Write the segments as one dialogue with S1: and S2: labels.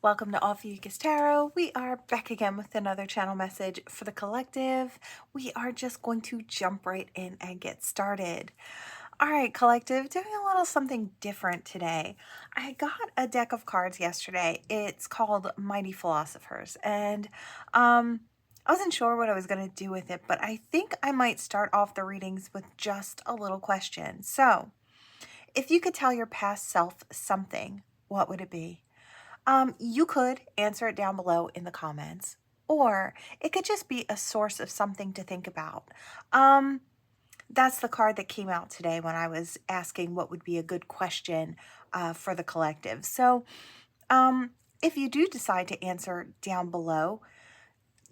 S1: Welcome to Ophiuchus Tarot. We are back again with another channel message for the collective. We are just going to jump right in and get started. All right, collective, doing a little something different today. I got a deck of cards yesterday. It's called Mighty Philosophers, and I wasn't sure what I was going to do with it, but I think I might start off the readings with just a little question. So, if you could tell your past self something, what would it be? You could answer it down below in the comments, or it could just be a source of something to think about. That's the card that came out today when I was asking what would be a good question for the collective. So, if you do decide to answer down below,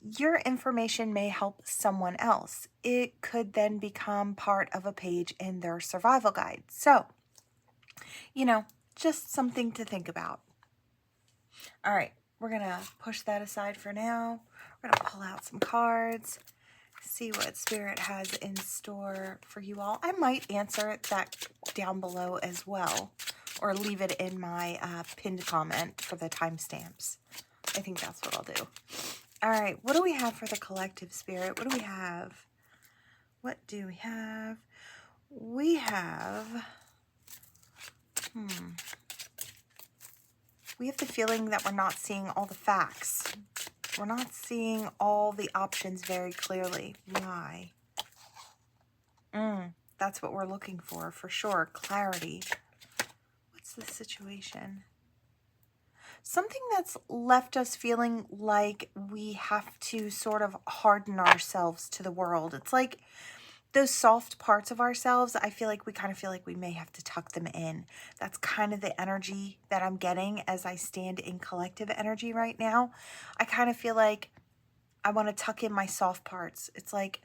S1: your information may help someone else. It could then become part of a page in their survival guide. So, just something to think about. All right, we're going to push that aside for now. We're going to pull out some cards, see what Spirit has in store for you all. I might answer that down below as well, or leave it in my pinned comment for the timestamps. I think that's what I'll do. All right, what do we have for the collective, Spirit? What do we have? What do we have? We have... We have the feeling that we're not seeing all the facts. We're not seeing all the options very clearly. Why? That's what we're looking for sure. Clarity. What's the situation? Something that's left us feeling like we have to sort of harden ourselves to the world. It's like those soft parts of ourselves, I feel like we may have to tuck them in. That's kind of the energy that I'm getting as I stand in collective energy right now. I kind of feel like I want to tuck in my soft parts. It's like,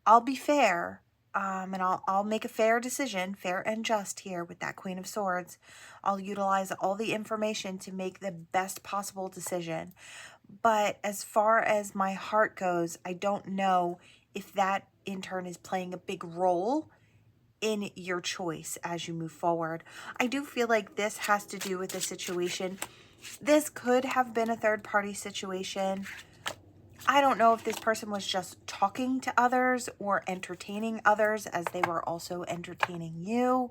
S1: I'll be fair, and I'll make a fair decision, fair and just here with that Queen of Swords. I'll utilize all the information to make the best possible decision. But as far as my heart goes, I don't know if that in turn is playing a big role in your choice as you move forward. I do feel like this has to do with the situation. This could have been a third-party situation. I don't know if this person was just talking to others or entertaining others as they were also entertaining you.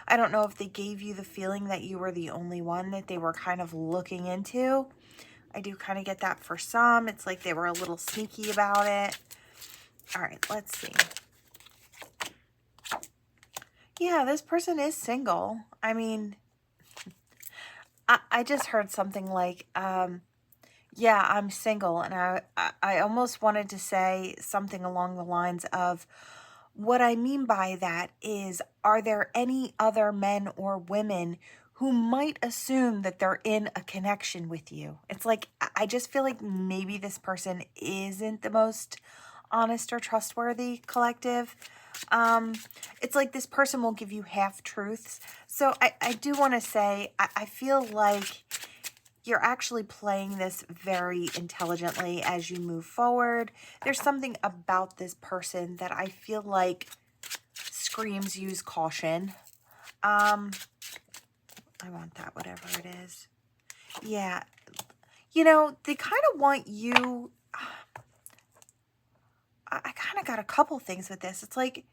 S1: I don't know if they gave you the feeling that you were the only one that they were kind of looking into. I do kind of get that for some. It's like they were a little sneaky about it. All right, let's see. Yeah, this person is single. I mean, I just heard something like, yeah, I'm single. And I almost wanted to say something along the lines of, what I mean by that is, are there any other men or women who might assume that they're in a connection with you? It's like, I just feel like maybe this person isn't the most honest or trustworthy, collective. It's like this person will give you half truths. So I do want to say, I feel like you're actually playing this very intelligently as you move forward. There's something about this person that I feel like screams use caution. I want that, whatever it is. Yeah. They kind of want you... I kind of got a couple things with this. It's like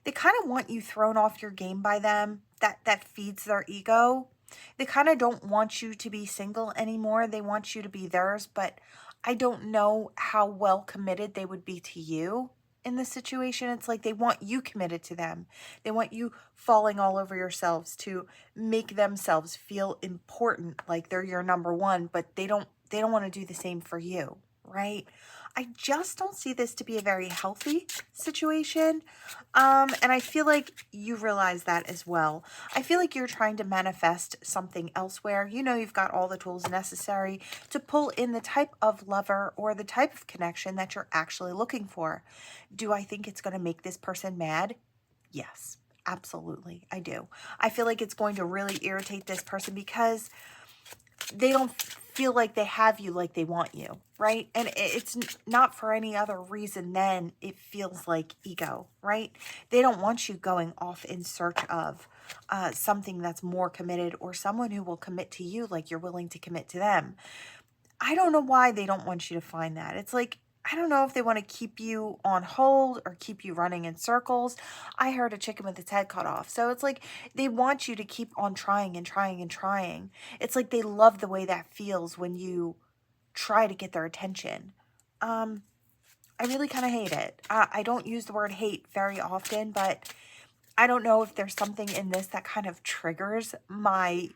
S1: they kind of want you thrown off your game by them. That feeds their ego. They kind of don't want you to be single anymore. They want you to be theirs, but I don't know how well committed they would be to you in this situation. It's like they want you committed to them. They want you falling all over yourselves to make themselves feel important, like they're your number one, but they don't want to do the same for you, right? I just don't see this to be a very healthy situation. And I feel like you realize that as well. I feel like you're trying to manifest something elsewhere. You've got all the tools necessary to pull in the type of lover or the type of connection that you're actually looking for. Do I think it's going to make this person mad? Yes, absolutely. I do. I feel like it's going to really irritate this person because they don't feel like they have you like they want you, right? And it's not for any other reason than it feels like ego, right? They don't want you going off in search of. something that's more committed, or someone who will commit to you like you're willing to commit to them. I don't know why they don't want you to find that. It's like, I don't know if they want to keep you on hold or keep you running in circles. I heard a chicken with its head cut off. So it's like they want you to keep on trying and trying and trying. It's like they love the way that feels when you try to get their attention. I really kind of hate it. I don't use the word hate very often, but I don't know if there's something in this that kind of triggers my,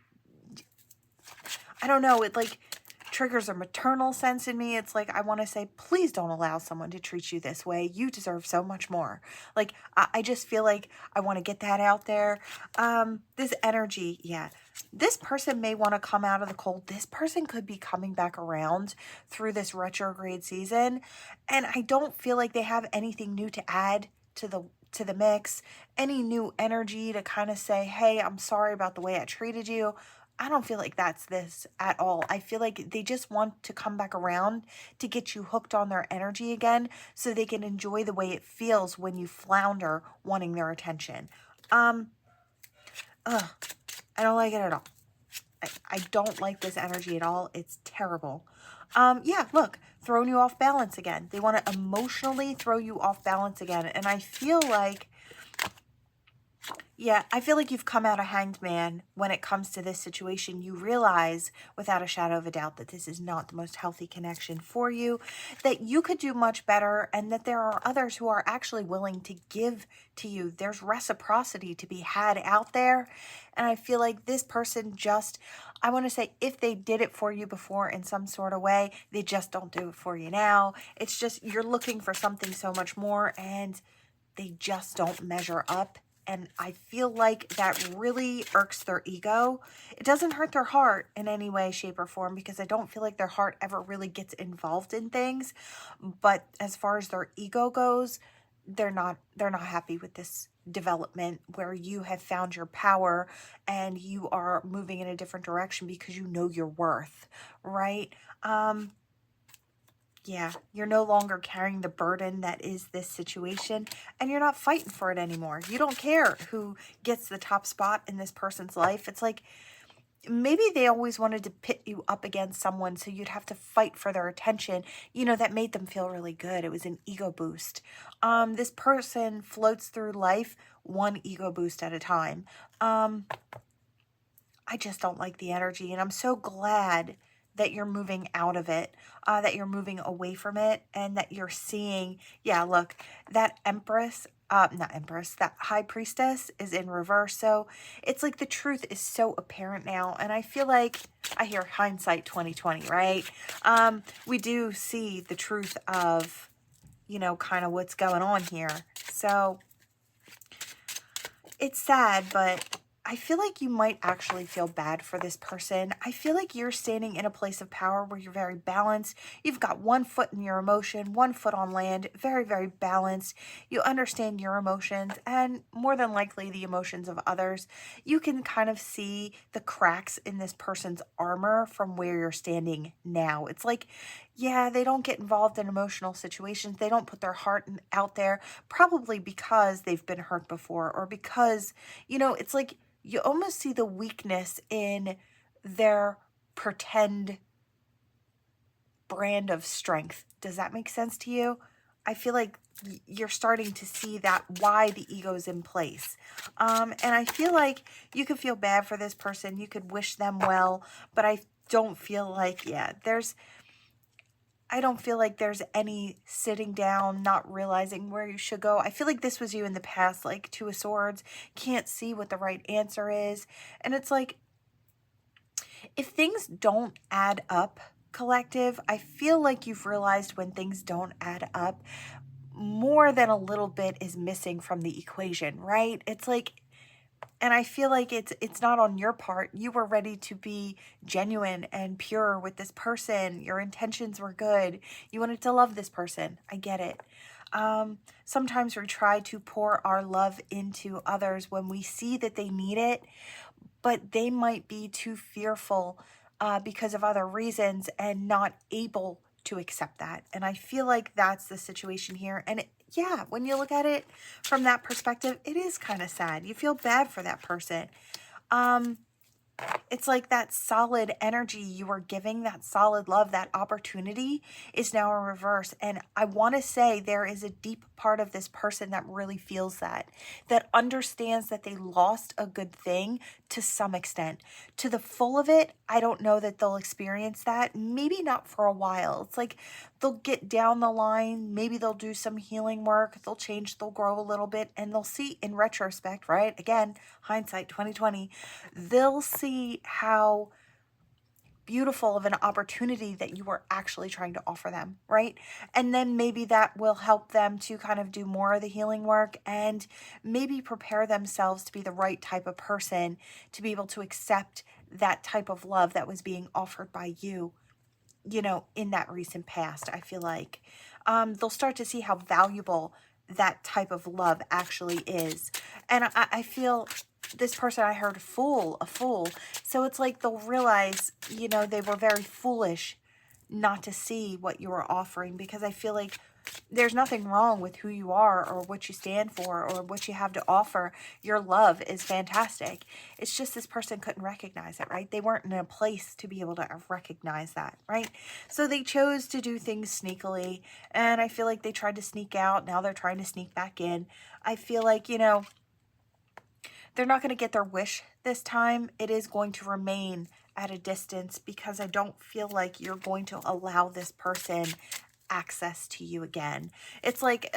S1: I don't know, it like triggers a maternal sense in me. It's like, I want to say, please don't allow someone to treat you this way. You deserve so much more. Like, I just feel like I want to get that out there. This energy, yeah. This person may want to come out of the cold. This person could be coming back around through this retrograde season. And I don't feel like they have anything new to add to the mix, any new energy to kind of say, hey, I'm sorry about the way I treated you. I don't feel like that's this at all. I feel like they just want to come back around to get you hooked on their energy again so they can enjoy the way it feels when you flounder wanting their attention. I don't like it at all. I don't like this energy at all. It's terrible. Yeah, look, throwing you off balance again. They want to emotionally throw you off balance again. And I feel like, yeah, I feel like you've come out a hanged man when it comes to this situation. You realize without a shadow of a doubt that this is not the most healthy connection for you, that you could do much better, and that there are others who are actually willing to give to you. There's reciprocity to be had out there. And I feel like this person just, I want to say, if they did it for you before in some sort of way, they just don't do it for you now. It's just, you're looking for something so much more, and they just don't measure up. And I feel like that really irks their ego. It doesn't hurt their heart in any way, shape, or form, because I don't feel like their heart ever really gets involved in things. But as far as their ego goes, they're not happy with this development where you have found your power and you are moving in a different direction because you know your worth, right? Yeah, you're no longer carrying the burden that is this situation, and you're not fighting for it anymore. You don't care who gets the top spot in this person's life. It's like, maybe they always wanted to pit you up against someone so you'd have to fight for their attention. You know, that made them feel really good. It was an ego boost. This person floats through life one ego boost at a time. I just don't like the energy, and I'm so glad that you're moving out of it, that you're moving away from it, and that you're seeing, yeah, look, that Empress, not Empress, that High Priestess is in reverse. So it's like the truth is so apparent now, and I feel like, I hear hindsight 2020, right? We do see the truth of, you know, kind of what's going on here. So it's sad, but I feel like you might actually feel bad for this person. I feel like you're standing in a place of power where you're very balanced. You've got one foot in your emotion, one foot on land, very, very balanced. You understand your emotions and more than likely the emotions of others. You can kind of see the cracks in this person's armor from where you're standing now. It's like, yeah, they don't get involved in emotional situations. They don't put their heart out there, probably because they've been hurt before, or because, you know, it's like you almost see the weakness in their pretend brand of strength. Does that make sense to you? I feel like you're starting to see that, why the ego's in place. And I feel like you could feel bad for this person. You could wish them well, but I don't feel like, yeah, I don't feel like there's any sitting down, not realizing where you should go. I feel like this was you in the past, like Two of Swords, can't see what the right answer is. And it's like, if things don't add up, collective, I feel like you've realized when things don't add up, more than a little bit is missing from the equation, right? It's like, and I feel like it's not on your part. You were ready to be genuine and pure with this person. Your intentions were good. You wanted to love this person. I get it. Sometimes we try to pour our love into others when we see that they need it, but they might be too fearful because of other reasons and not able to accept that. And I feel like that's the situation here. And yeah, when you look at it from that perspective, it is kind of sad. You feel bad for that person. It's like that solid energy you were giving, that solid love, that opportunity is now in reverse. And I want to say there is a deep part of this person that really feels that understands that they lost a good thing to some extent. To the full of it, I don't know that they'll experience that. Maybe not for a while. It's like they'll get down the line. Maybe they'll do some healing work. They'll change, they'll grow a little bit, and they'll see in retrospect, right? Again, hindsight 2020, they'll see how beautiful of an opportunity that you were actually trying to offer them, right? And then maybe that will help them to kind of do more of the healing work and maybe prepare themselves to be the right type of person to be able to accept that type of love that was being offered by you, you know, in that recent past. I feel like they'll start to see how valuable that type of love actually is. And I feel this person, I heard a fool. So it's like they'll realize, you know, they were very foolish not to see what you were offering, because I feel like there's nothing wrong with who you are or what you stand for or what you have to offer. Your love is fantastic. It's just this person couldn't recognize it, right? They weren't in a place to be able to recognize that, right? So they chose to do things sneakily, and I feel like they tried to sneak out. Now they're trying to sneak back in. I feel like, you know, they're not going to get their wish this time. It is going to remain at a distance because I don't feel like you're going to allow this person access to you again. It's like,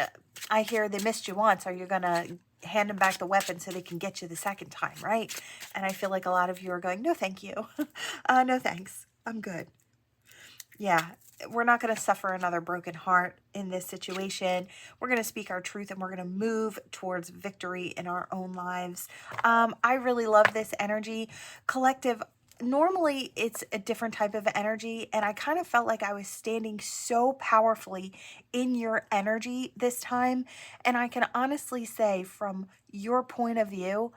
S1: I hear they missed you once. Are you going to hand them back the weapon so they can get you the second time, right? And I feel like a lot of you are going, no, thank you. No, thanks. I'm good. Yeah, we're not going to suffer another broken heart in this situation. We're going to speak our truth and we're going to move towards victory in our own lives. I really love this energy. Collective, normally it's a different type of energy, and I kind of felt like I was standing so powerfully in your energy this time. And I can honestly say, from your point of view,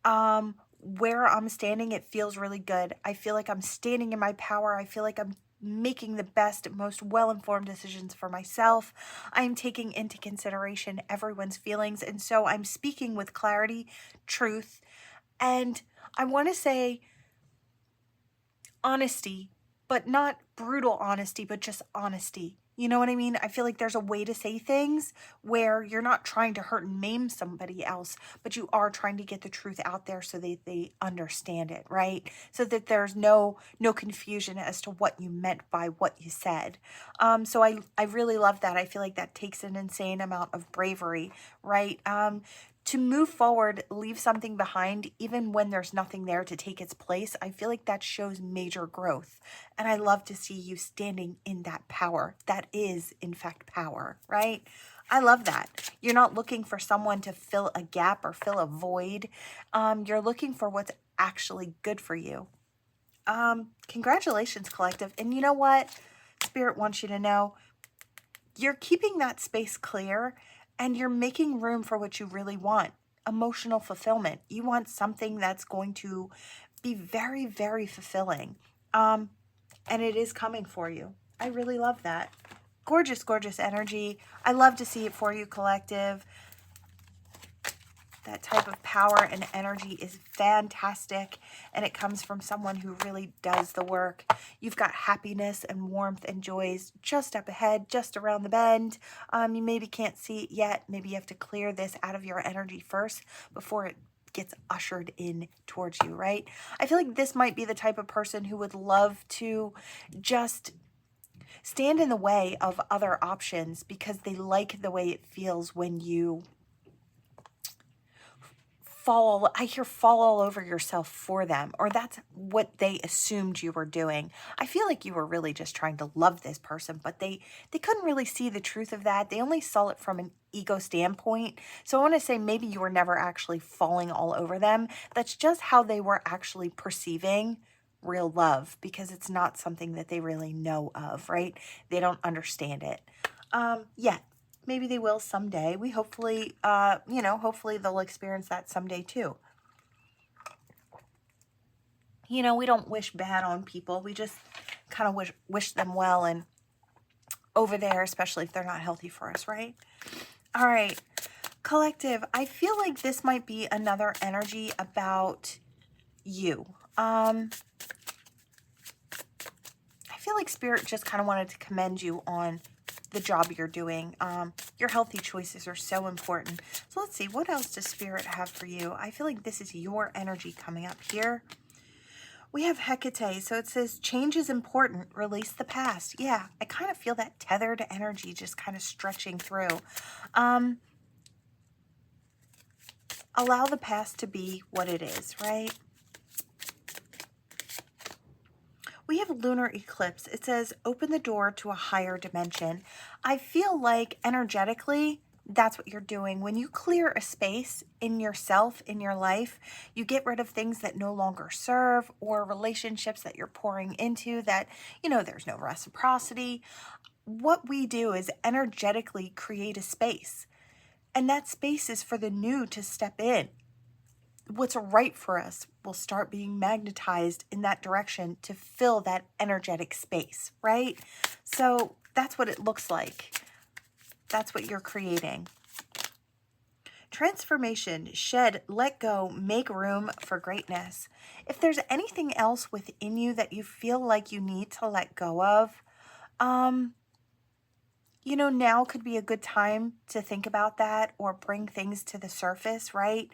S1: where I'm standing, it feels really good. I feel like I'm standing in my power. I feel like I'm making the best, most well-informed decisions for myself. I'm taking into consideration everyone's feelings. And so I'm speaking with clarity, truth, and I want to say honesty, but not brutal honesty, but just honesty. You know what I mean? I feel like there's a way to say things where you're not trying to hurt and maim somebody else, but you are trying to get the truth out there so that they understand it, right? So that there's no confusion as to what you meant by what you said. So I really love that. I feel like that takes an insane amount of bravery, right? To move forward, leave something behind, even when there's nothing there to take its place, I feel like that shows major growth. And I love to see you standing in that power. That is, in fact, power, right? I love that. You're not looking for someone to fill a gap or fill a void. You're looking for what's actually good for you. Congratulations, collective. And you know what? Spirit wants you to know you're keeping that space clear, and you're making room for what you really want. Emotional fulfillment. You want something that's going to be very, very fulfilling. And it is coming for you. I really love that. Gorgeous, gorgeous energy. I love to see it for you, collective. That type of power and energy is fantastic, and it comes from someone who really does the work. You've got happiness and warmth and joys just up ahead, just around the bend. You maybe can't see it yet. Maybe you have to clear this out of your energy first before it gets ushered in towards you, right? I feel like this might be the type of person who would love to just stand in the way of other options because they like the way it feels when you fall all over yourself for them, or that's what they assumed you were doing. I feel like you were really just trying to love this person, but they couldn't really see the truth of that. They only saw it from an ego standpoint. So I want to say maybe you were never actually falling all over them. That's just how they were actually perceiving real love, because it's not something that they really know of, right? They don't understand it yet. Maybe they will someday. We hopefully, hopefully they'll experience that someday too. You know, we don't wish bad on people. We just kind of wish them well and over there, especially if they're not healthy for us, right? All right, collective, I feel like this might be another energy about you. I feel like Spirit just kind of wanted to commend you on the job you're doing. Your healthy choices are so important. So let's see, what else does Spirit have for you? I feel like this is your energy coming up here. We have Hecate, so it says, change is important, release the past. Yeah, I kind of feel that tethered energy just kind of stretching through. Allow the past to be what it is, right? We have lunar eclipse. It says, open the door to a higher dimension. I feel like energetically, that's what you're doing. When you clear a space in yourself, in your life, you get rid of things that no longer serve, or relationships that you're pouring into that, there's no reciprocity. What we do is energetically create a space. And that space is for the new to step in. What's right for us will start being magnetized in that direction to fill that energetic space, right? So that's what it looks like. That's what you're creating. Transformation, shed, let go, make room for greatness. If there's anything else within you that you feel like you need to let go of, now could be a good time to think about that or bring things to the surface, right?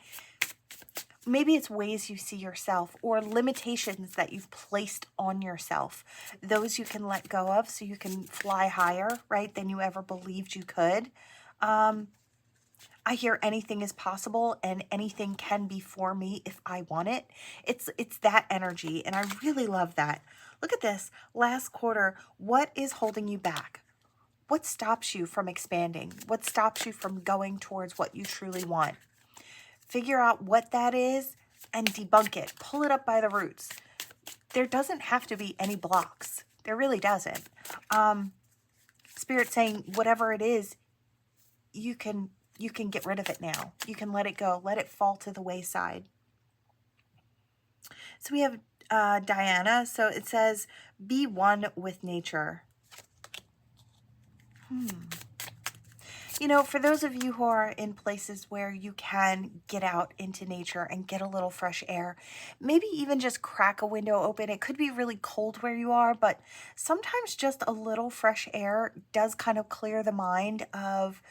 S1: Maybe it's ways you see yourself or limitations that you've placed on yourself. Those you can let go of so you can fly higher, right, than you ever believed you could. I hear anything is possible and anything can be for me if I want it. It's that energy, and I really love that. Look at this. Last quarter, what is holding you back? What stops you from expanding? What stops you from going towards what you truly want? Figure out what that is and debunk it. Pull it up by the roots. There doesn't have to be any blocks. There really doesn't. Spirit saying whatever it is, you can get rid of it now. You can let it go. Let it fall to the wayside. So we have Diana. So it says, be one with nature. For those of you who are in places where you can get out into nature and get a little fresh air, maybe even just crack a window open. It could be really cold where you are, but sometimes just a little fresh air does kind of clear the mind of,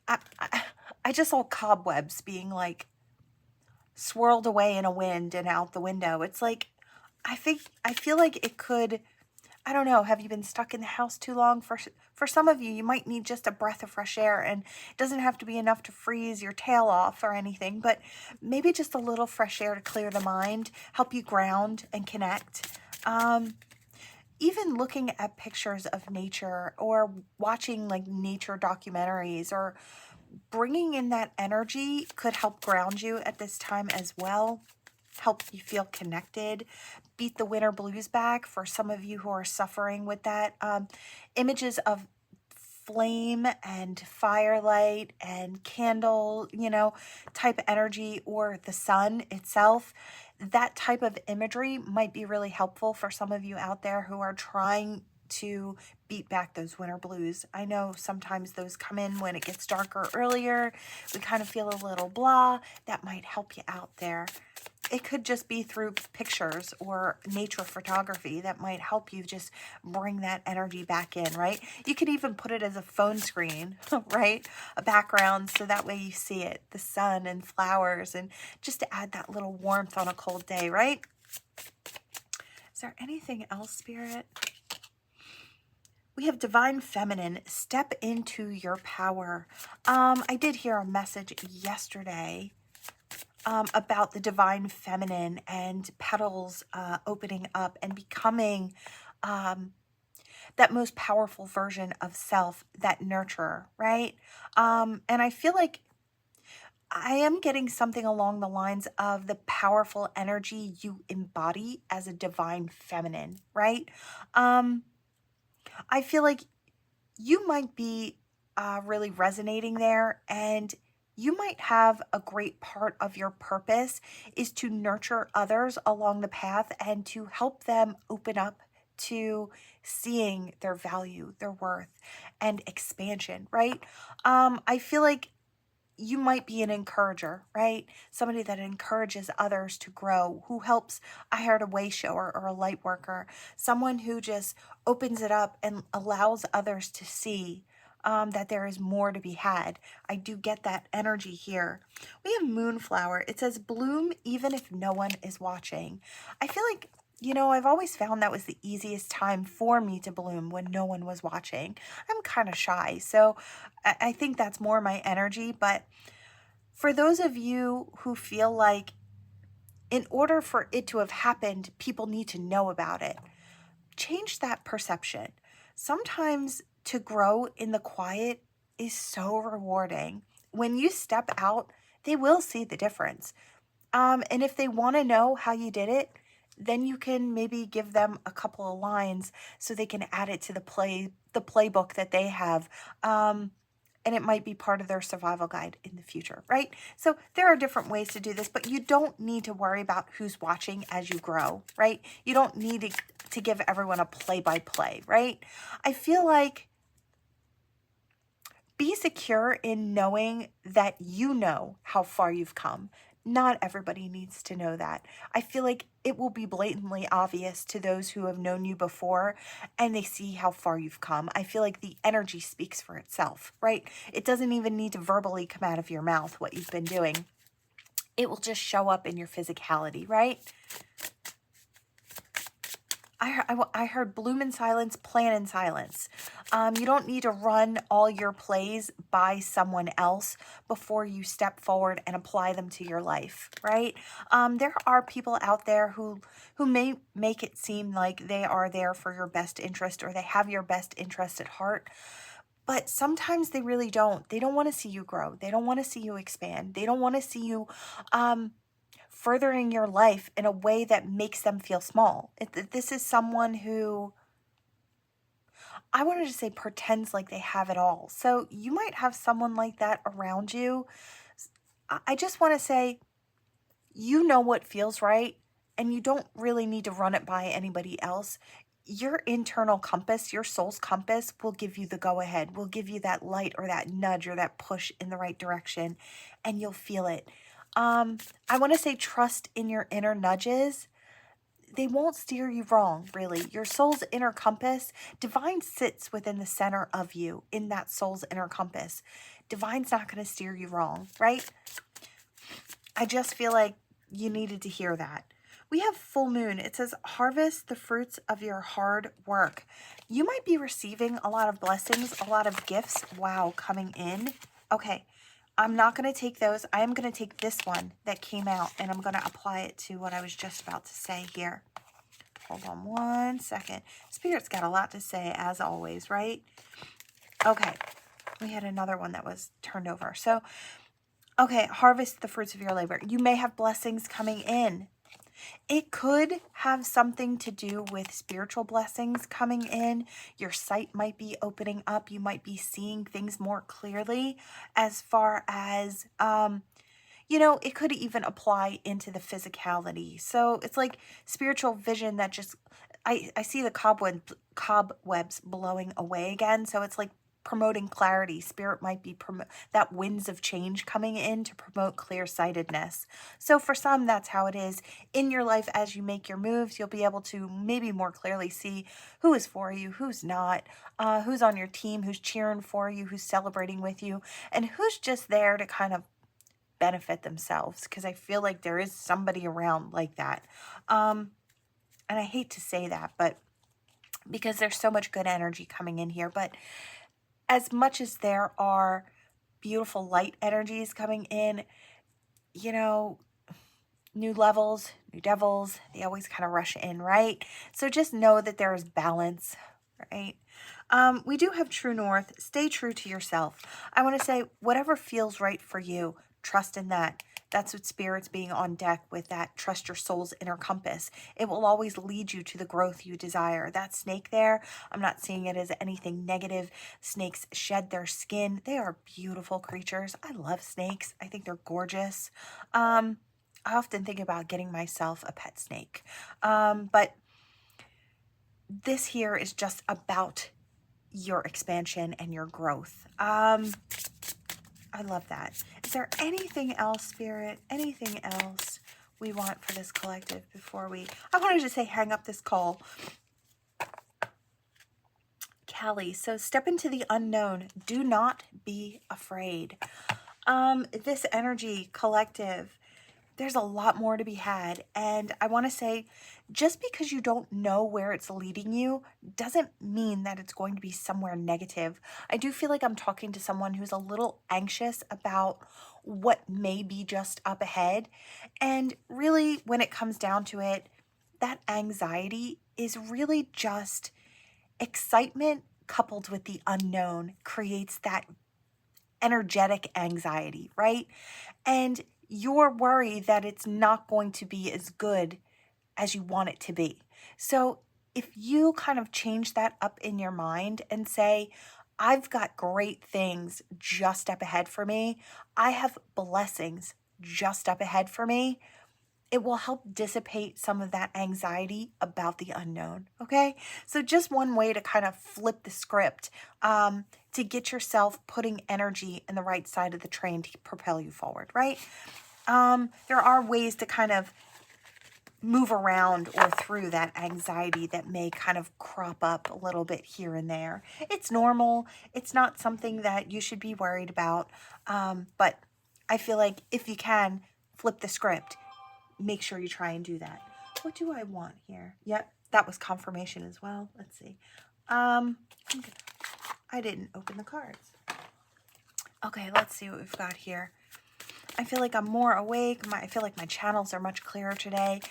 S1: I just saw cobwebs being like swirled away in a wind and out the window. It's like, I feel like it could, I don't know, have you been stuck in the house too long? For some of you, you might need just a breath of fresh air, and it doesn't have to be enough to freeze your tail off or anything, but maybe just a little fresh air to clear the mind, help you ground and connect. Even looking at pictures of nature or watching like nature documentaries or bringing in that energy could help ground you at this time as well. Help you feel connected, beat the winter blues back for some of you who are suffering with that. Images of flame and firelight and candle, type energy, or the sun itself. That type of imagery might be really helpful for some of you out there who are trying to beat back those winter blues. I know sometimes those come in when it gets darker earlier. We kind of feel a little blah. That might help you out there. It could just be through pictures or nature photography that might help you just bring that energy back in, right? You could even put it as a phone screen, right? A background, so that way you see it, the sun and flowers, and just to add that little warmth on a cold day, right? Is there anything else, Spirit? We have divine feminine. Step into your power. I did hear a message yesterday about the divine feminine and petals opening up and becoming that most powerful version of self, that nurturer, right? And I feel like I am getting something along the lines of the powerful energy you embody as a divine feminine, right? I feel like you might be really resonating there, and you might have a great part of your purpose is to nurture others along the path and to help them open up to seeing their value, their worth, and expansion, right? I feel like you might be an encourager, right? Somebody that encourages others to grow, who helps. I heard a way shower or a light worker, someone who just opens it up and allows others to see that there is more to be had. I do get that energy here. We have Moonflower. It says bloom even if no one is watching. I feel like, I've always found that was the easiest time for me to bloom, when no one was watching. I'm kind of shy, so I think that's more my energy. But for those of you who feel like in order for it to have happened, people need to know about it, change that perception. Sometimes to grow in the quiet is so rewarding. When you step out, they will see the difference. And if they want to know how you did it, then you can maybe give them a couple of lines so they can add it to the playbook that they have. And it might be part of their survival guide in the future, right? So there are different ways to do this, but you don't need to worry about who's watching as you grow, right? You don't need to give everyone a play-by-play, right? I feel like be secure in knowing that you know how far you've come. Not everybody needs to know that. I feel like it will be blatantly obvious to those who have known you before and they see how far you've come. I feel like the energy speaks for itself, right? It doesn't even need to verbally come out of your mouth what you've been doing. It will just show up in your physicality, right? I heard bloom in silence, plan in silence. You don't need to run all your plays by someone else before you step forward and apply them to your life, right? There are people out there who may make it seem like they are there for your best interest, or they have your best interest at heart. But sometimes they really don't. They don't want to see you grow. They don't want to see you expand. They don't want to see you furthering your life in a way that makes them feel small. This is someone who, I wanted to say, pretends like they have it all. So you might have someone like that around you. I just want to say, you know what feels right, and you don't really need to run it by anybody else. Your internal compass, your soul's compass, will give you the go ahead, will give you that light or that nudge or that push in the right direction, and you'll feel it. I want to say trust in your inner nudges. They won't steer you wrong, really. Your soul's inner compass, divine sits within the center of you in that soul's inner compass. Divine's not going to steer you wrong, right? I just feel like you needed to hear that. We have full moon. It says, harvest the fruits of your hard work. You might be receiving a lot of blessings, a lot of gifts, wow, coming in. Okay, I'm not going to take those. I am going to take this one that came out, and I'm going to apply it to what I was just about to say here. Hold on one second. Spirit's got a lot to say, as always, right? Okay, we had another one that was turned over. So, okay, harvest the fruits of your labor. You may have blessings coming in. It could have something to do with spiritual blessings coming in. Your sight might be opening up. You might be seeing things more clearly, as far as, it could even apply into the physicality. So it's like spiritual vision that just, I see the cobwebs blowing away again. So it's like promoting clarity. Spirit might be that winds of change coming in to promote clear-sightedness. So for some, that's how it is in your life. As you make your moves, you'll be able to maybe more clearly see who is for you, who's not, who's on your team, who's cheering for you, who's celebrating with you, and who's just there to kind of benefit themselves, because I feel like there is somebody around like that. And I hate to say that, but because there's so much good energy coming in here. But as much as there are beautiful light energies coming in, new levels, new devils, they always kind of rush in, right? So just know that there is balance, right? We do have true north. Stay true to yourself. I want to say, whatever feels right for you, trust in that. That's what Spirit's being on deck with, that trust your soul's inner compass. It will always lead you to the growth you desire. That snake there, I'm not seeing it as anything negative. Snakes shed their skin. They are beautiful creatures. I love snakes. I think they're gorgeous. I often think about getting myself a pet snake. But this here is just about your expansion and your growth. I love that. Is there anything else, Spirit? Anything else we want for this collective before I wanted to say hang up this call. Callie, so step into the unknown. Do not be afraid. This energy collective, there's a lot more to be had. And I want to say, just because you don't know where it's leading you doesn't mean that it's going to be somewhere negative. I do feel like I'm talking to someone who's a little anxious about what may be just up ahead. And really, when it comes down to it, that anxiety is really just excitement coupled with the unknown creates that energetic anxiety, right? And you're worried that it's not going to be as good as you want it to be. So if you kind of change that up in your mind and say, I've got great things just up ahead for me, I have blessings just up ahead for me, it will help dissipate some of that anxiety about the unknown, okay? So just one way to kind of flip the script to get yourself putting energy in the right side of the train to propel you forward, right? There are ways to kind of move around or through that anxiety that may kind of crop up a little bit here and there. It's normal. It's not something that you should be worried about. But I feel like if you can flip the script, make sure you try and do that. What do I want here? Yep, that was confirmation as well. Let's see. I didn't open the cards. Okay, let's see what we've got here. I feel like I'm more awake. I feel like my channels are much clearer today.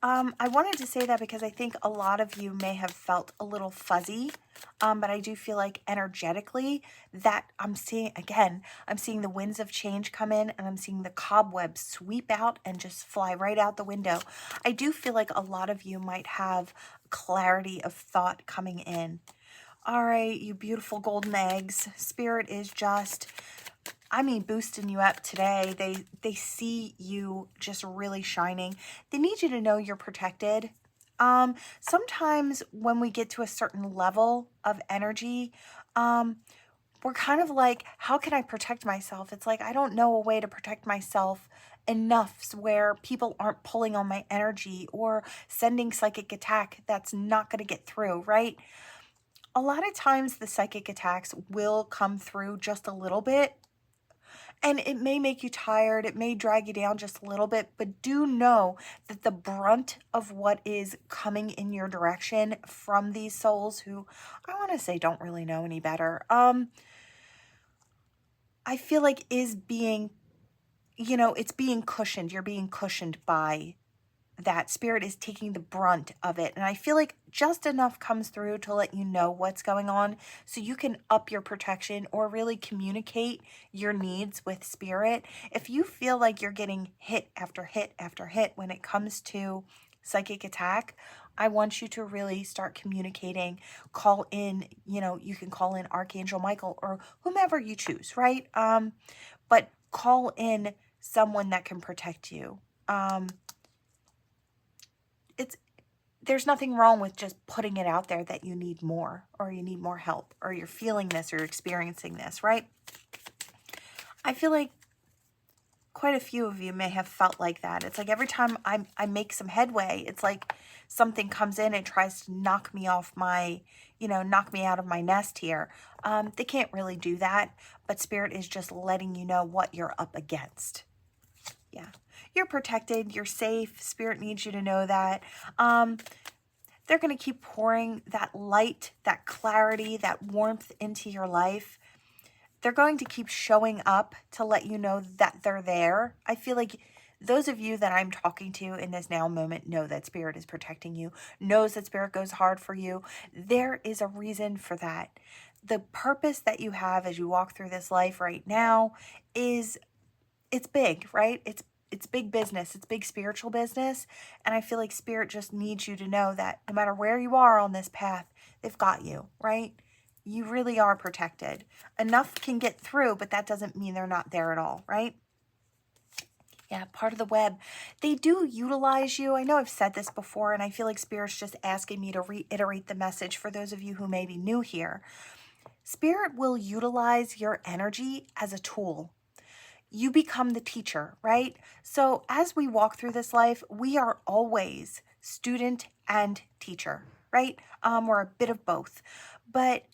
S1: I wanted to say that because I think a lot of you may have felt a little fuzzy, but I do feel like energetically that I'm seeing the winds of change come in, and I'm seeing the cobwebs sweep out and just fly right out the window. I do feel like a lot of you might have clarity of thought coming in. All right, you beautiful golden eggs. Spirit is just, boosting you up today. They see you just really shining. They need you to know you're protected. Sometimes when we get to a certain level of energy, we're kind of like, how can I protect myself? It's like, I don't know a way to protect myself enough where people aren't pulling on my energy or sending psychic attack that's not going to get through, right? A lot of times the psychic attacks will come through just a little bit, and it may make you tired, it may drag you down just a little bit, but do know that the brunt of what is coming in your direction from these souls who, I want to say, don't really know any better, I feel like is being, it's being cushioned. You're being cushioned by that. Spirit is taking the brunt of it. And I feel like just enough comes through to let you know what's going on so you can up your protection or really communicate your needs with Spirit. If you feel like you're getting hit after hit after hit when it comes to psychic attack, I want you to really start communicating. Call in, you can call in Archangel Michael or whomever you choose, right? But call in someone that can protect you. There's nothing wrong with just putting it out there that you need more, or you need more help, or you're feeling this or you're experiencing this, right? I feel like quite a few of you may have felt like that. It's like every time I make some headway, it's like something comes in and tries to knock me off my, knock me out of my nest here. They can't really do that, but Spirit is just letting you know what you're up against. Yeah. You're protected. You're safe. Spirit needs you to know that. They're going to keep pouring that light, that clarity, that warmth into your life. They're going to keep showing up to let you know that they're there. I feel like those of you that I'm talking to in this now moment know that Spirit is protecting you, knows that Spirit goes hard for you. There is a reason for that. The purpose that you have as you walk through this life right now it's big, right? It's big business. It's big spiritual business. And I feel like Spirit just needs you to know that no matter where you are on this path, they've got you, right? You really are protected. Enough can get through, but that doesn't mean they're not there at all, right? Yeah, part of the web. They do utilize you. I know I've said this before, and I feel like Spirit's just asking me to reiterate the message for those of you who may be new here. Spirit will utilize your energy as a tool. You become the teacher, right? So as we walk through this life, we are always student and teacher, right? We're a bit of both. But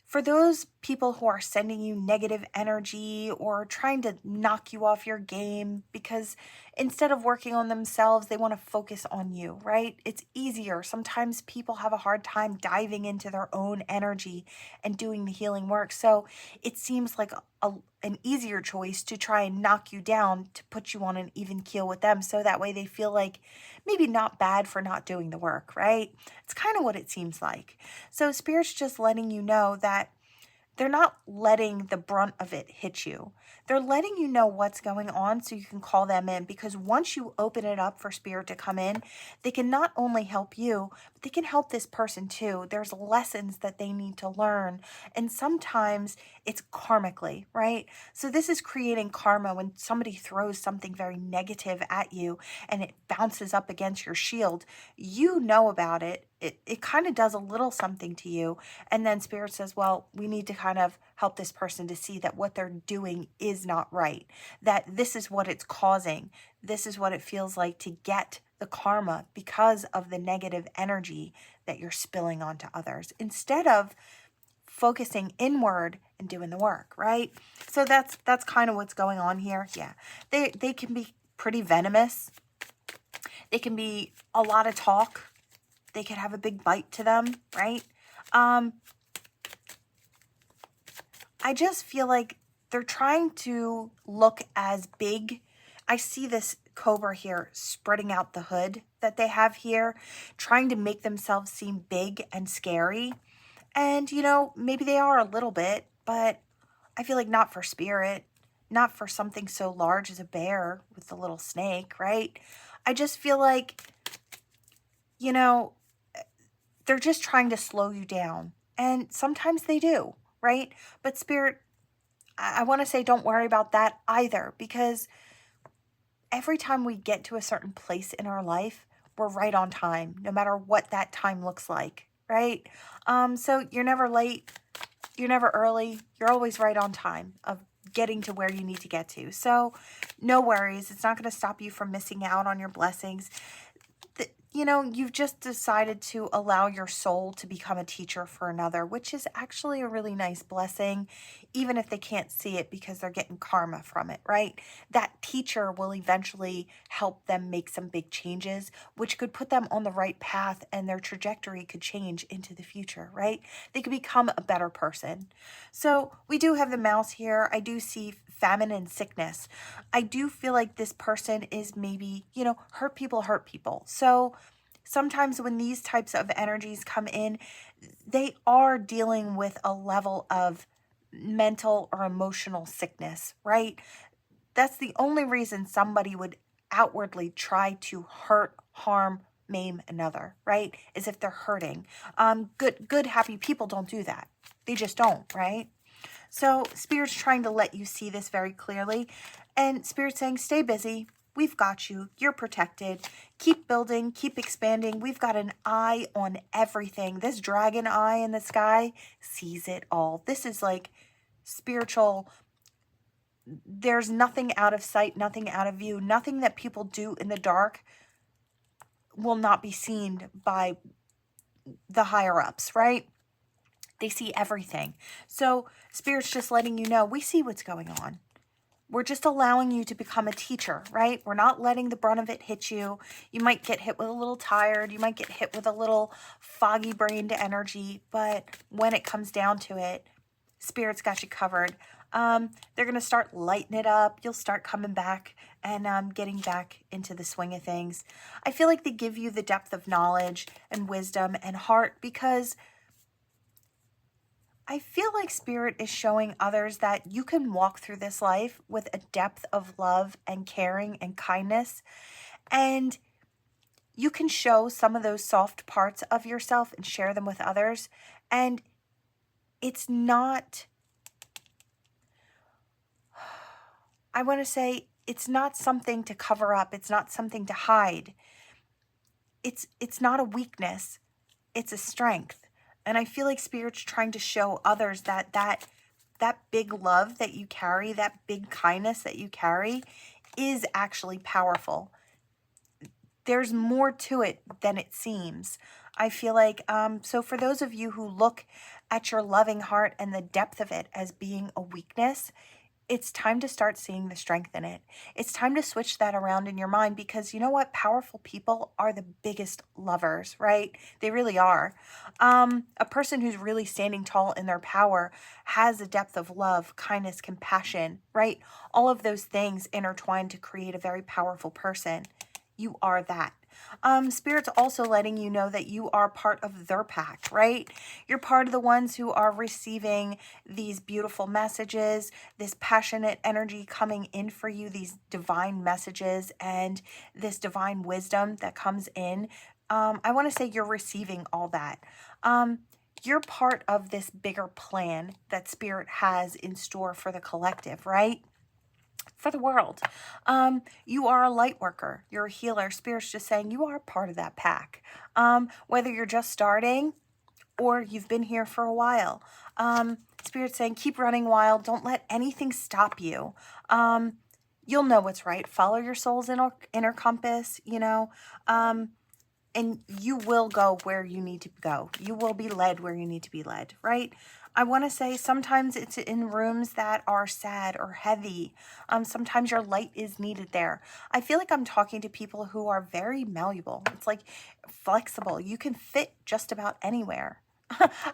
S1: for those people who are sending you negative energy or trying to knock you off your game because instead of working on themselves, they want to focus on you, right? It's easier. Sometimes people have a hard time diving into their own energy and doing the healing work. So it seems like an easier choice to try and knock you down to put you on an even keel with them. So that way they feel like maybe not bad for not doing the work, right? It's kind of what it seems like. So Spirit's just letting you know that they're not letting the brunt of it hit you. They're letting you know what's going on so you can call them in, because once you open it up for Spirit to come in, they can not only help you, but they can help this person too. There's lessons that they need to learn. And sometimes it's karmically, right? So this is creating karma when somebody throws something very negative at you and it bounces up against your shield. You know about it. It kind of does a little something to you. And then Spirit says, well, we need to kind of help this person to see that what they're doing is not right, that this is what it's causing. This is what it feels like to get the karma because of the negative energy that you're spilling onto others, instead of focusing inward and doing the work, right? So that's kind of what's going on here. Yeah. They can be pretty venomous. They can be a lot of talk. They could have a big bite to them, right? I just feel like they're trying to look as big. I see this cobra here spreading out the hood that they have here, trying to make themselves seem big and scary. And, maybe they are a little bit, but I feel like not for Spirit, not for something so large as a bear with the little snake, right? I just feel like, they're just trying to slow you down. And sometimes they do, right? But Spirit, I want to say don't worry about that either, because every time we get to a certain place in our life, we're right on time, no matter what that time looks like, right? So you're never late, you're never early, you're always right on time of getting to where you need to get to. So no worries, it's not going to stop you from missing out on your blessings. You've just decided to allow your soul to become a teacher for another, which is actually a really nice blessing, even if they can't see it because they're getting karma from it, right? That teacher will eventually help them make some big changes, which could put them on the right path and their trajectory could change into the future, right? They could become a better person. So we do have the mouse here. I do see famine and sickness. I do feel like this person is maybe, hurt people. So sometimes when these types of energies come in, they are dealing with a level of mental or emotional sickness, right? That's the only reason somebody would outwardly try to hurt, harm, maim another, right? Is if they're hurting. Good, happy people don't do that. They just don't, right? So Spirit's trying to let you see this very clearly. And Spirit's saying, stay busy. We've got you. You're protected. Keep building. Keep expanding. We've got an eye on everything. This dragon eye in the sky sees it all. This is like spiritual. There's nothing out of sight, nothing out of view. Nothing that people do in the dark will not be seen by the higher ups, right? They see everything. So Spirit's just letting you know, we see what's going on. We're just allowing you to become a teacher, right? We're not letting the brunt of it hit you. You might get hit with a little tired. You might get hit with a little foggy-brained energy. But when it comes down to it, Spirit's got you covered. They're going to start lighting it up. You'll start coming back and getting back into the swing of things. I feel like they give you the depth of knowledge and wisdom and heart, because I feel like Spirit is showing others that you can walk through this life with a depth of love and caring and kindness, and you can show some of those soft parts of yourself and share them with others. And it's not, I want to say, it's not something to cover up. It's not something to hide. It's not a weakness. It's a strength. And I feel like Spirit's trying to show others that big love that you carry, that big kindness that you carry is actually powerful. There's more to it than it seems. I feel like, so for those of you who look at your loving heart and the depth of it as being a weakness, it's time to start seeing the strength in it. It's time to switch that around in your mind, because you know what? Powerful people are the biggest lovers, right? They really are. A person who's really standing tall in their power has a depth of love, kindness, compassion, right? All of those things intertwine to create a very powerful person. You are that. Spirit's also letting you know that you are part of their pack, right? You're part of the ones who are receiving these beautiful messages, this passionate energy coming in for you, these divine messages and this divine wisdom that comes in. I want to say you're receiving all that. You're part of this bigger plan that Spirit has in store for the collective, right? For the world. You are a light worker. You're a healer. Spirit's just saying you are part of that pack. Whether you're just starting or you've been here for a while. Spirit's saying keep running wild. Don't let anything stop you. You'll know what's right. Follow your soul's inner compass, and you will go where you need to go. You will be led where you need to be led, right? I want to say sometimes it's in rooms that are sad or heavy. Sometimes your light is needed there. I feel like I'm talking to people who are very malleable. It's like flexible. You can fit just about anywhere.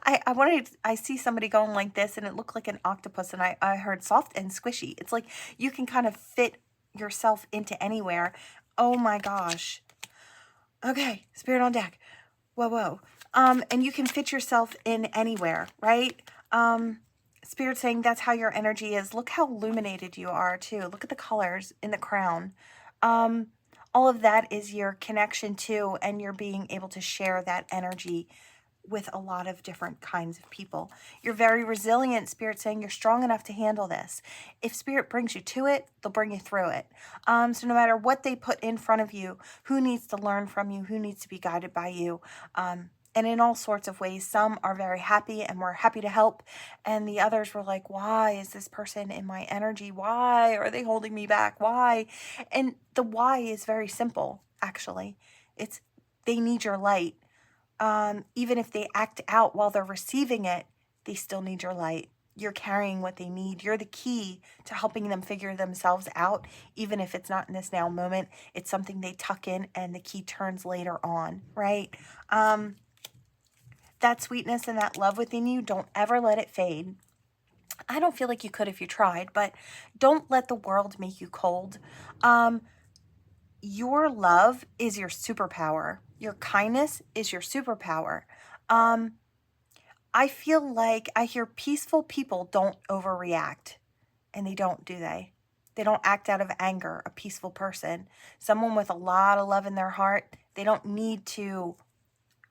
S1: I see somebody going like this and it looked like an octopus, and I heard soft and squishy. It's like you can kind of fit yourself into anywhere. Oh my gosh. Okay, Spirit on deck. Whoa. And you can fit yourself in anywhere, right? Spirit saying that's how your energy is. Look how illuminated you are too. Look at the colors in the crown. All of that is your connection to, and you're being able to share that energy with a lot of different kinds of people. You're very resilient. Spirit saying you're strong enough to handle this. If Spirit brings you to it, they'll bring you through it. So no matter what they put in front of you, who needs to learn from you, who needs to be guided by you, and in all sorts of ways. Some are very happy and we're happy to help, and the others were like, why is this person in my energy? Why are they holding me back? Why? And the why is very simple, actually. It's they need your light. Even if they act out while they're receiving it, they still need your light. You're carrying what they need. You're the key to helping them figure themselves out, even if it's not in this now moment. It's something they tuck in and the key turns later on, right? That sweetness and that love within you, don't ever let it fade. I don't feel like you could if you tried, but don't let the world make you cold. Your love is your superpower. Your kindness is your superpower. I feel like I hear peaceful people don't overreact. And they don't, do they? They don't act out of anger, a peaceful person. Someone with a lot of love in their heart, they don't need to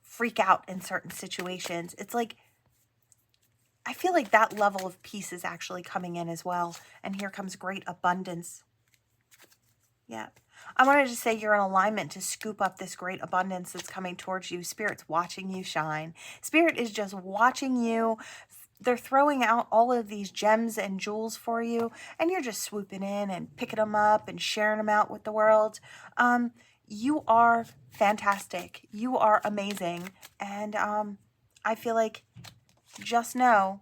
S1: freak out in certain situations. It's like, I feel like that level of peace is actually coming in as well. And here comes great abundance. Yeah. I wanted to say you're in alignment to scoop up this great abundance that's coming towards you. Spirit's watching you shine. Spirit is just watching you. They're throwing out all of these gems and jewels for you, and you're just swooping in and picking them up and sharing them out with the world. You are fantastic. You are amazing. And I feel like, just know,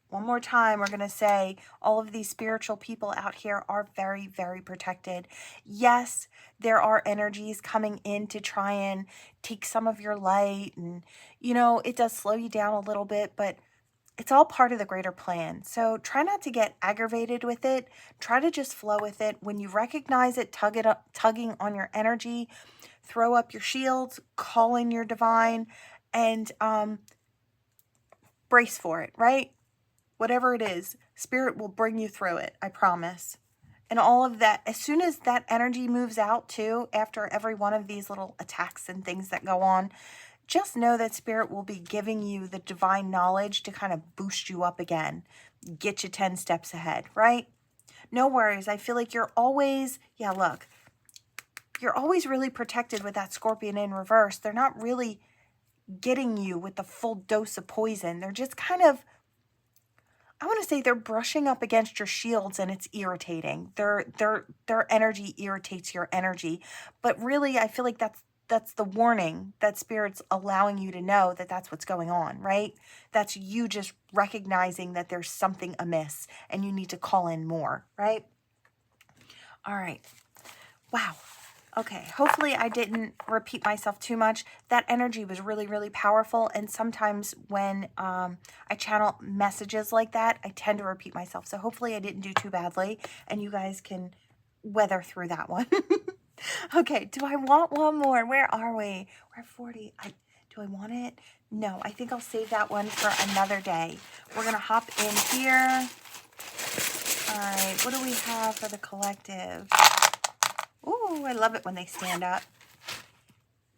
S1: one more time, we're going to say all of these spiritual people out here are very, very protected. Yes, there are energies coming in to try and take some of your light, and, it does slow you down a little bit, but it's all part of the greater plan. So try not to get aggravated with it. Try to just flow with it. When you recognize it, tugging on your energy, throw up your shields, call in your divine, and brace for it, right? Whatever it is, Spirit will bring you through it, I promise. And all of that, as soon as that energy moves out too, after every one of these little attacks and things that go on, just know that Spirit will be giving you the divine knowledge to kind of boost you up again, get you 10 steps ahead, right? No worries. I feel like you're always, yeah, look, you're always really protected with that Scorpion in reverse. They're not really getting you with the full dose of poison. They're just kind of, I want to say they're brushing up against your shields and it's irritating. Their energy irritates your energy. But really, I feel like that's the warning that Spirit's allowing you to know that that's what's going on, right? That's you just recognizing that there's something amiss and you need to call in more, right? All right. Wow. Okay, hopefully I didn't repeat myself too much. That energy was really, really powerful. And sometimes when I channel messages like that, I tend to repeat myself. So hopefully I didn't do too badly and you guys can weather through that one. Okay, do I want one more? Where are we? We're at 40. Do I want it? No, I think I'll save that one for another day. We're going to hop in here. All right, what do we have for the collective? Ooh, I love it when they stand up.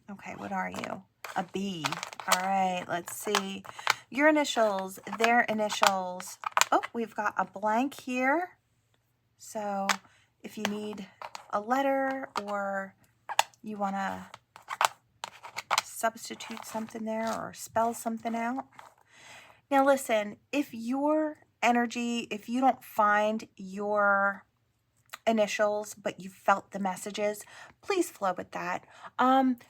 S1: Okay, what are you? A B. All right, let's see. Your initials, their initials. Oh, we've got a blank here. So if you need a letter or you want to substitute something there or spell something out. Now listen, if your energy, if you don't find your initials, but you felt the messages, please flow with that.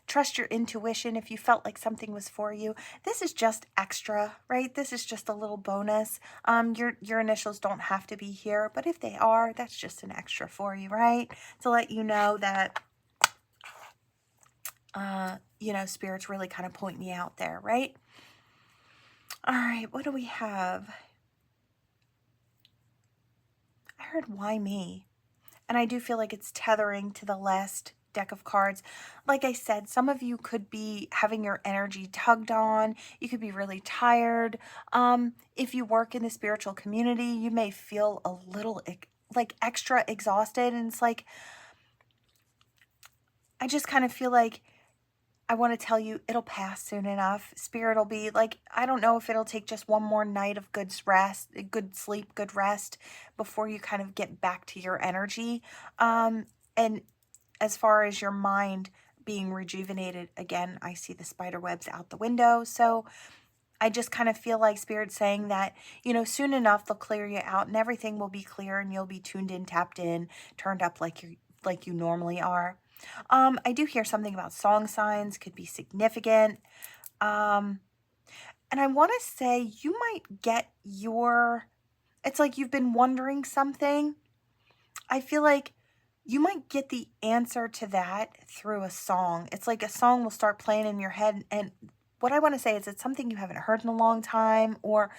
S1: Trust your intuition if you felt like something was for you. This is just extra, right? This is just a little bonus. Your initials don't have to be here, but if they are, that's just an extra for you, right? To let you know that, you know, Spirit's really kind of pointing you out there, right? All right, what do we have? I heard why me? And I do feel like it's tethering to the last deck of cards. Like I said, some of you could be having your energy tugged on. You could be really tired. If you work in the spiritual community, you may feel a little like extra exhausted. And it's like, I just kind of feel like I want to tell you it'll pass soon enough. Spirit will be like, I don't know if it'll take just one more night of good rest, good sleep, good rest before you kind of get back to your energy. And as far as your mind being rejuvenated, again, I see the spider webs out the window. So I just kind of feel like Spirit's saying that, you know, soon enough they'll clear you out and everything will be clear and you'll be tuned in, tapped in, turned up like you normally are. I do hear something about song signs, could be significant. And I want to say you might get it's like you've been wondering something. I feel like you might get the answer to that through a song. It's like a song will start playing in your head. And what I want to say is it's something you haven't heard in a long time or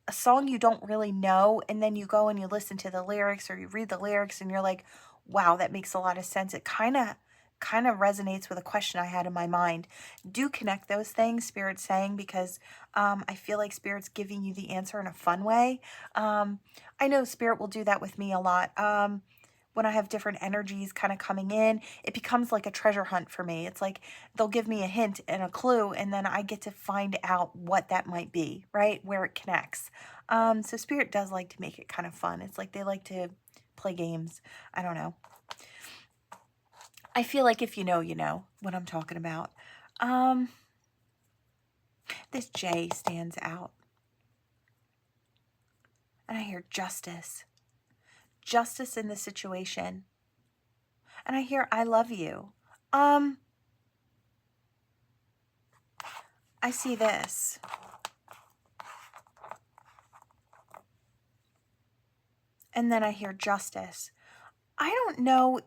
S1: a song you don't really know. And then you go and you listen to the lyrics or you read the lyrics and you're like, wow, that makes a lot of sense. It kind of resonates with a question I had in my mind. Do connect those things, Spirit's saying, because I feel like Spirit's giving you the answer in a fun way. I know Spirit will do that with me a lot. When I have different energies kind of coming in, it becomes like a treasure hunt for me. It's like they'll give me a hint and a clue, and then I get to find out what that might be, right? Where it connects. So Spirit does like to make it kind of fun. It's like they like to play games. I don't know. I feel like if you know what I'm talking about. This J stands out. And I hear justice. Justice in the situation. And I hear I love you. I see this. And then I hear justice. I don't know.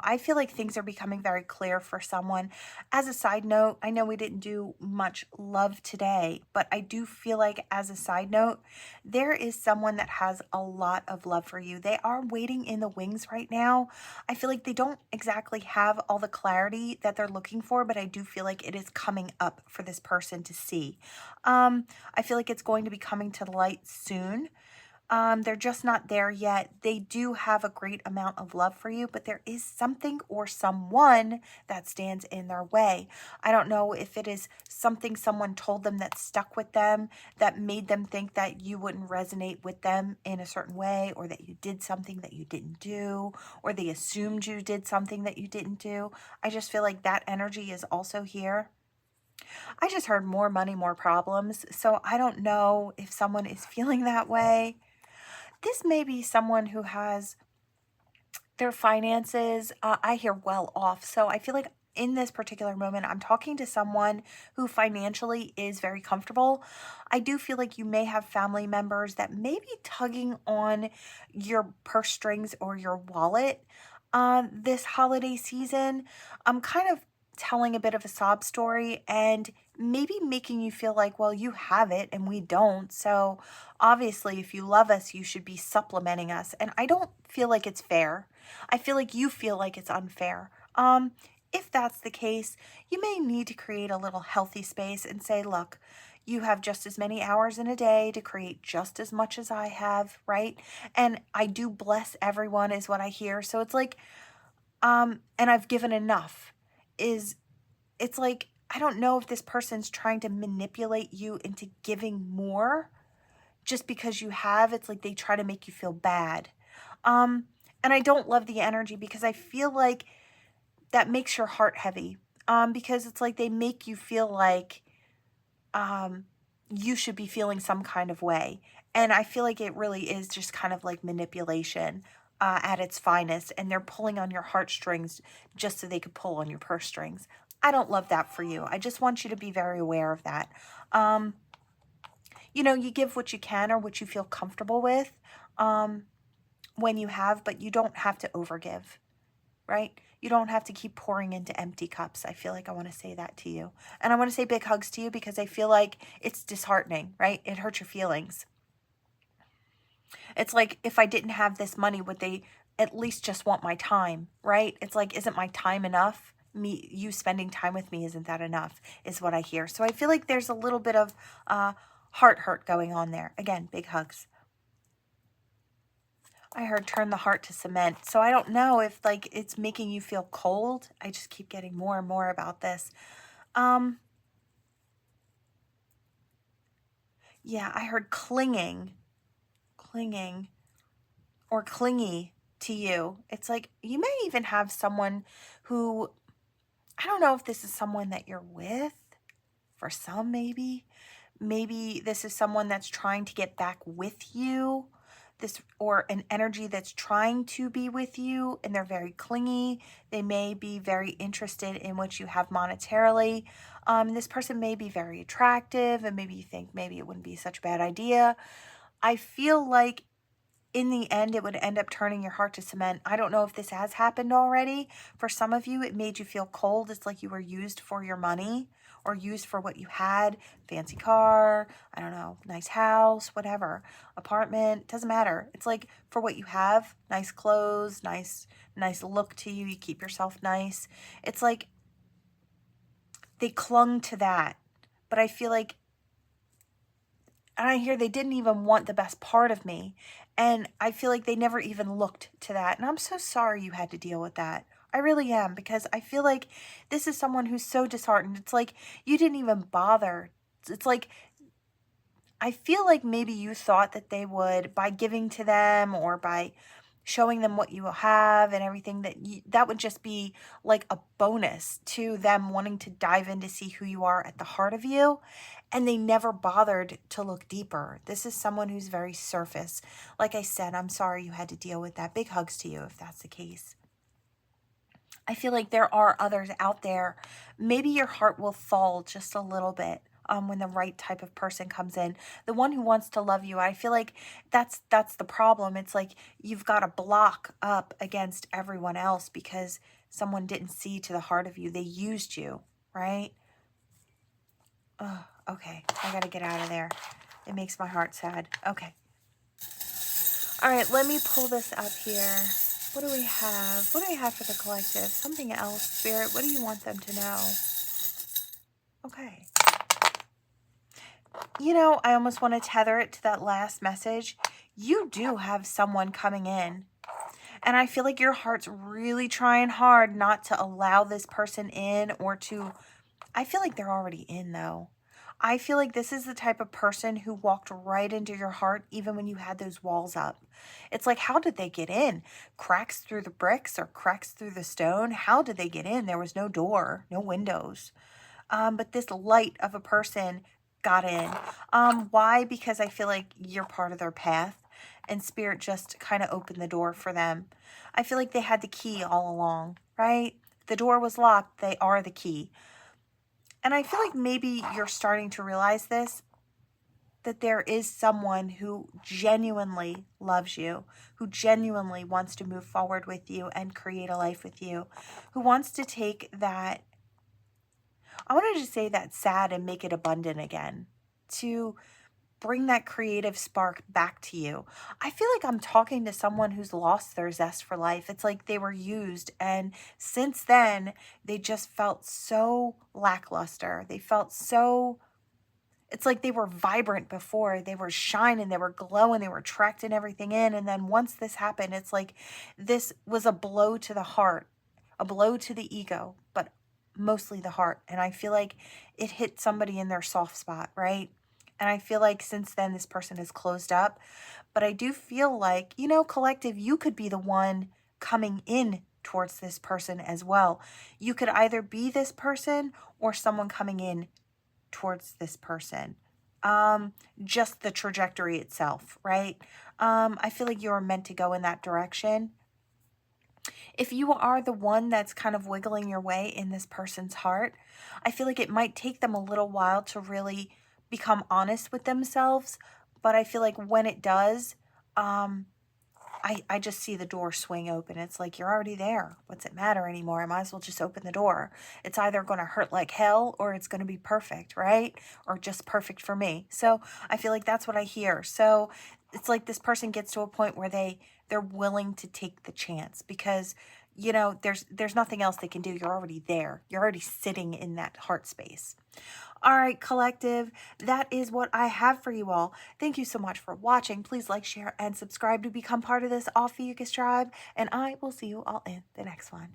S1: I feel like things are becoming very clear for someone. As a side note, I know we didn't do much love today, but I do feel like as a side note, there is someone that has a lot of love for you. They are waiting in the wings right now. I feel like they don't exactly have all the clarity that they're looking for, but I do feel like it is coming up for this person to see. I feel like it's going to be coming to the light soon. They're just not there yet. They do have a great amount of love for you, but there is something or someone that stands in their way. I don't know if it is something someone told them that stuck with them, that made them think that you wouldn't resonate with them in a certain way, or that you did something that you didn't do, or they assumed you did something that you didn't do. I just feel like that energy is also here. I just heard more money, more problems. So I don't know if someone is feeling that way. This may be someone who has their finances, I hear well off. So I feel like in this particular moment, I'm talking to someone who financially is very comfortable. I do feel like you may have family members that may be tugging on your purse strings or your wallet this holiday season. I'm kind of telling a bit of a sob story and maybe making you feel like, well, you have it and we don't. So obviously, if you love us, you should be supplementing us. And I don't feel like it's fair. I feel like you feel like it's unfair. If that's the case, you may need to create a little healthy space and say, look, you have just as many hours in a day to create just as much as I have, right? And I do bless everyone is what I hear. So it's like, and I've given enough. It's like, I don't know if this person's trying to manipulate you into giving more just because you have. It's like they try to make you feel bad. And I don't love the energy because I feel like that makes your heart heavy. Because it's like they make you feel like you should be feeling some kind of way. And I feel like it really is just kind of like manipulation at its finest. And they're pulling on your heartstrings just so they could pull on your purse strings. I don't love that for you. I just want you to be very aware of that. You give what you can or what you feel comfortable with when you have, but you don't have to overgive, right? You don't have to keep pouring into empty cups. I feel like I want to say that to you. And I want to say big hugs to you because I feel like it's disheartening, right? It hurts your feelings. It's like, if I didn't have this money, would they at least just want my time, right? It's like, isn't my time enough? You spending time with me, isn't that enough, is what I hear. So I feel like there's a little bit of heart hurt going on there. Again, big hugs. I heard turn the heart to cement. So I don't know if like it's making you feel cold. I just keep getting more and more about this. Yeah, I heard clinging or clingy to you. It's like you may even have someone who, I don't know if this is someone that you're with. For some, maybe this is someone that's trying to get back with you, or an energy that's trying to be with you, and they're very clingy. They may be very interested in what you have monetarily. This person may be very attractive, and maybe you think maybe it wouldn't be such a bad idea. I feel like in the end, it would end up turning your heart to cement. I don't know if this has happened already. For some of you, it made you feel cold. It's like you were used for your money or used for what you had. Fancy car, I don't know, nice house, whatever, apartment, doesn't matter. It's like for what you have, nice clothes, nice look to you. You keep yourself nice. It's like they clung to that. But I feel like, and I hear they didn't even want the best part of me. And I feel like they never even looked to that. And I'm so sorry you had to deal with that. I really am, because I feel like this is someone who's so disheartened. It's like you didn't even bother. It's like, I feel like maybe you thought that they would, by giving to them or by showing them what you have and everything, that would just be like a bonus to them wanting to dive in to see who you are at the heart of you. And they never bothered to look deeper. This is someone who's very surface. Like I said, I'm sorry you had to deal with that. Big hugs to you if that's the case. I feel like there are others out there. Maybe your heart will fall just a little bit when the right type of person comes in. The one who wants to love you. I feel like that's the problem. It's like you've got a block up against everyone else because someone didn't see to the heart of you. They used you, right? Oh, okay. I got to get out of there. It makes my heart sad. Okay. All right, let me pull this up here. What do we have? What do we have for the collective? Something else, Spirit. What do you want them to know? Okay. I almost want to tether it to that last message. you do have someone coming in. And I feel like your heart's really trying hard not to allow this person in, or to, I feel like they're already in though. I feel like this is the type of person who walked right into your heart even when you had those walls up. It's like, how did they get in? Cracks through the bricks or cracks through the stone? How did they get in? There was no door, no windows. But this light of a person got in. Why? Because I feel like you're part of their path, and Spirit just kind of opened the door for them. I feel like they had the key all along, right? The door was locked. They are the key. And I feel like maybe you're starting to realize this, that there is someone who genuinely loves you, who genuinely wants to move forward with you and create a life with you, who wants to take that, I wanted to say that sad and make it abundant again, to bring that creative spark back to you. I feel like I'm talking to someone who's lost their zest for life. It's like they were used, and since then, they just felt so lackluster. They felt so, it's like they were vibrant before. They were shining, they were glowing, they were attracting everything in. And then once this happened, it's like this was a blow to the heart, a blow to the ego, but mostly the heart. And I feel like it hit somebody in their soft spot, right? And I feel like since then, this person has closed up. But I do feel like, collective, you could be the one coming in towards this person as well. You could either be this person or someone coming in towards this person. Just the trajectory itself, right? I feel like you're meant to go in that direction. If you are the one that's kind of wiggling your way in this person's heart, I feel like it might take them a little while to really become honest with themselves. But I feel like when it does, I just see the door swing open. It's like, you're already there. What's it matter anymore? I might as well just open the door. It's either going to hurt like hell or it's going to be perfect, right? Or just perfect for me. So I feel like that's what I hear. So it's like this person gets to a point where they're willing to take the chance, because there's nothing else they can do. You're already there. You're already sitting in that heart space. All right, collective, that is what I have for you all. Thank you so much for watching. Please like, share, and subscribe to become part of this Ophiuchus tribe, and I will see you all in the next one.